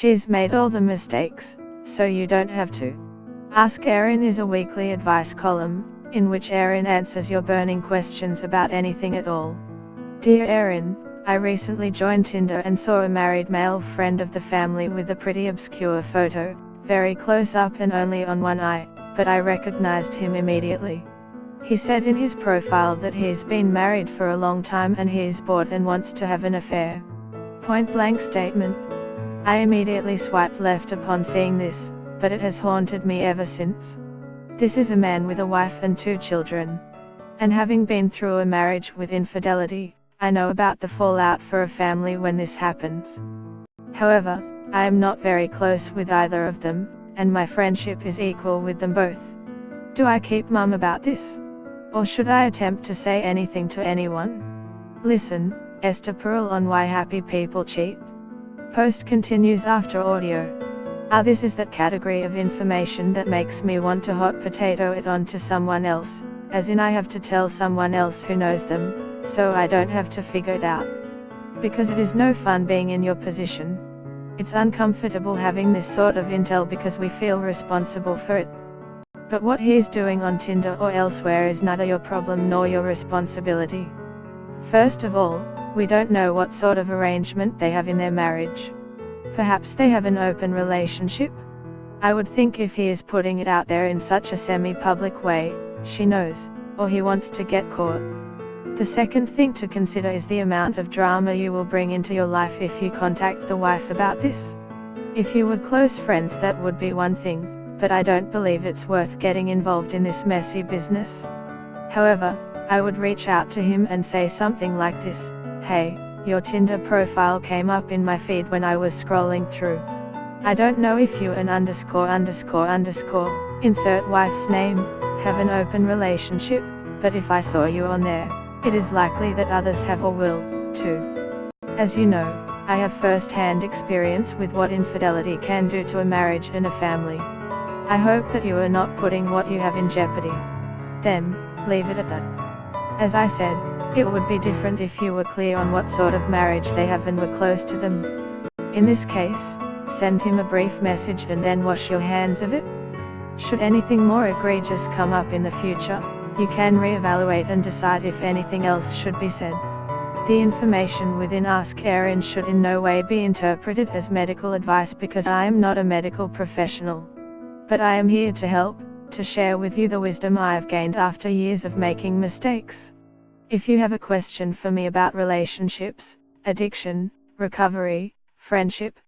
She's made all the mistakes, so you don't have to. Ask Erin is a weekly advice column, in which Erin answers your burning questions about anything at all. Dear Erin, I recently joined Tinder and saw a married male friend of the family with a pretty obscure photo, very close up and only on one eye, but I recognized him immediately. He said in his profile that he's been married for a long time and he's bored and wants to have an affair. Point blank statement. I immediately swiped left upon seeing this, but it has haunted me ever since. This is a man with a wife and 2 children. And having been through a marriage with infidelity, I know about the fallout for a family when this happens. However, I am not very close with either of them, and my friendship is equal with them both. Do I keep mum about this? Or should I attempt to say anything to anyone? Listen, Esther Pearl on why happy people cheat. Post continues after audio. This is that category of information that makes me want to hot potato it onto someone else, as in I have to tell someone else who knows them, so I don't have to figure it out. Because it is no fun being in your position. It's uncomfortable having this sort of intel because we feel responsible for it. But what he's doing on Tinder or elsewhere is neither your problem nor your responsibility. First of all, we don't know what sort of arrangement they have in their marriage. Perhaps they have an open relationship? I would think if he is putting it out there in such a semi-public way, she knows, or he wants to get caught. The second thing to consider is the amount of drama you will bring into your life if you contact the wife about this. If you were close friends that would be one thing, but I don't believe it's worth getting involved in this messy business. However, I would reach out to him and say something like this: hey, your Tinder profile came up in my feed when I was scrolling through. I don't know if you and insert wife's name, have an open relationship, but if I saw you on there, it is likely that others have or will, too. As you know, I have first-hand experience with what infidelity can do to a marriage and a family. I hope that you are not putting what you have in jeopardy. Then, leave it at that. As I said, it would be different if you were clear on what sort of marriage they have and were close to them. In this case, send him a brief message and then wash your hands of it. Should anything more egregious come up in the future, you can reevaluate and decide if anything else should be said. The information within Ask Erin should in no way be interpreted as medical advice because I am not a medical professional. But I am here to help, to share with you the wisdom I have gained after years of making mistakes. If you have a question for me about relationships, addiction, recovery, friendship,